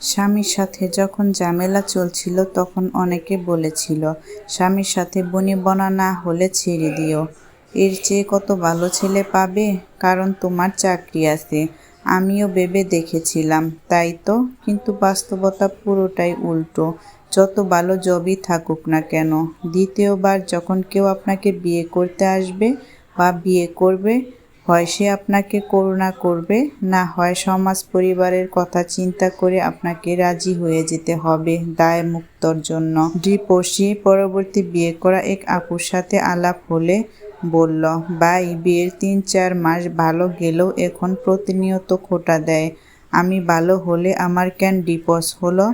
স্বামীর সাথে যখন ঝামেলা চলছিল তখন অনেকে বলেছিল, স্বামীর সাথে বনিবনা না হলে ছেড়ে দিও, এর চেয়ে কত ভালো ছেলে পাবে, কারণ তোমার চাকরি আছে। আমিও ভেবে দেখেছিলাম, তাই তো, কিন্তু বাস্তবতা পুরোটাই উল্টো। যত ভালো জবই থাকুক না কেন, দ্বিতীয়বার যখন কেউ আপনাকে বিয়ে করতে আসবে বা বিয়ে করবে, হয় সে আপনাকে করুণা করবে, না হয় সমাজ পরিবারের কথা চিন্তা করে আপনাকে রাজি হয়ে যেতে হবে দায় মুক্তর জন্য। ডিভোর্সি পরবর্তী বিয়ে করা এক আপুর সাথে আলাপ হলে বলল, ভাই বিয়ের ৩-৪ মাস ভালো গেলেও এখন প্রতিনিয়ত খোঁটা দেয়। আমি ভালো হলে আমার কেন ডিভোর্স হলো?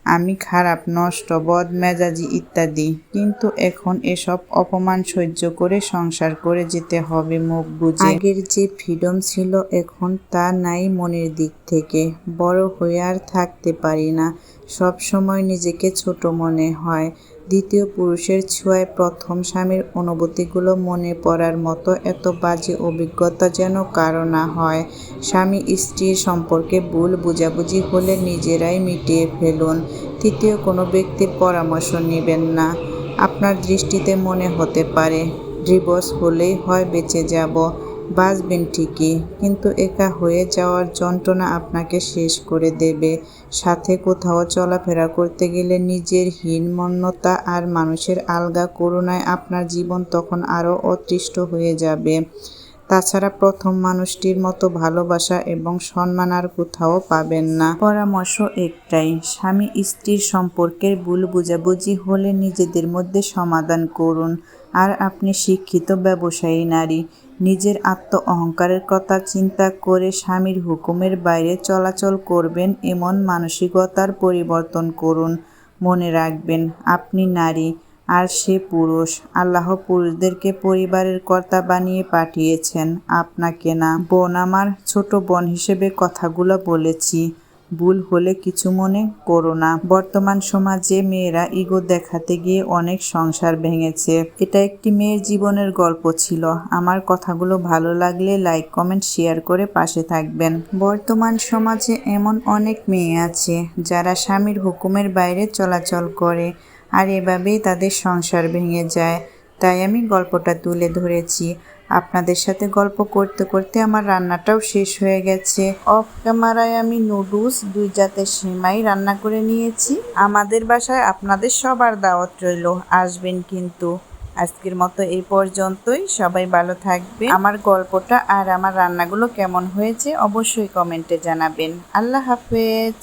আমি খারাপ, নষ্ট, বদমেজাজি ইত্যাদি, কিন্তু এখন এসব অপমান সহ্য করে সংসার করে যেতে হবে মুখ বুজে। আগের যে ফ্রিডম ছিল এখন তা নাই মনের দিক থেকে। বড় হয়ে আর থাকতে পারি না, সব সময় নিজেকে ছোট মনে হয়। দ্বিতীয় পুরুষের ছোঁয়ায় প্রথম স্বামীর অনুভূতিগুলো মনে পড়ার মতো এত বাজে অভিজ্ঞতা যেন কারো না হয়। স্বামী স্ত্রীর সম্পর্কে ভুল বোঝাবুঝি হলে নিজেরাই মিটিয়ে ফেলুন। তৃতীয় কোনো ব্যক্তির পরামর্শ নেবেন না। আপনার দৃষ্টিতে মনে হতে পারে ডিভোর্স হলেই হয় বেঁচে যাব, বাঁচবেন ঠিকই, কিন্তু একা হয়ে যাওয়ার যন্ত্রণা আপনাকে শেষ করে দেবে। সাথে কোথাও চলাফেরা করতে গেলে নিজের হীনমন্যতা আর মানুষের আলগা করুণায় আপনার জীবন তখন আরও অতৃষ্ট হয়ে যাবে। তাছাড়া প্রথম মানুষটির মতো ভালোবাসা এবং সম্মান আর কোথাও পাবেন না। পরামর্শ একটাই, স্বামী স্ত্রীর সম্পর্কের ভুল বোঝাবুঝি হলে নিজেদের মধ্যে সমাধান করুন। আর আপনি শিক্ষিত ব্যবসায়ী নারী, নিজের আত্ম অহংকারের কথা চিন্তা করে স্বামীর হুকুমের বাইরে চলাচল করবেন এমন মানসিকতার পরিবর্তন করুন। মনে রাখবেন, আপনি নারী আর সে পুরুষ। আল্লাহ পুরুষদেরকে পরিবারের কর্তা বানিয়ে পাঠিয়েছেন, আপনাকে না। বোন আমার, ছোট বোন হিসেবে কথাগুলো বলেছি, ভুল হলে কিছু মনে করো না। বর্তমান সমাজে মেয়েরা ইগো দেখাতে গিয়ে অনেক সংসার ভেঙেছে। এটা একটি মেয়ের জীবনের গল্প ছিল। আমার কথাগুলো ভালো লাগলে লাইক, কমেন্ট, শেয়ার করে পাশে থাকবেন। বর্তমান সমাজে এমন অনেক মেয়ে আছে যারা স্বামীর হুকুমের বাইরে চলাচল করে, আর এভাবেই তাদের সংসার ভেঙে যায়। তাই আমি গল্পটা তুলে ধরেছি। আপনাদের সাথে গল্প করতে করতে আমার রান্নাটাও শেষ হয়ে গেছে। অফ ক্যামেরায় আমি নুডলস 2 জাতের সেমাই রান্না করে নিয়েছি। আমাদের বাসায় আপনাদের সবার দাওয়াত রইল, আসবেন কিন্তু। আজকের মতো এই পর্যন্তই, সবাই ভালো থাকবে। আমার গল্পটা আর আমার রান্নাগুলো কেমন হয়েছে অবশ্যই কমেন্টে জানাবেন। আল্লাহ হাফেজ।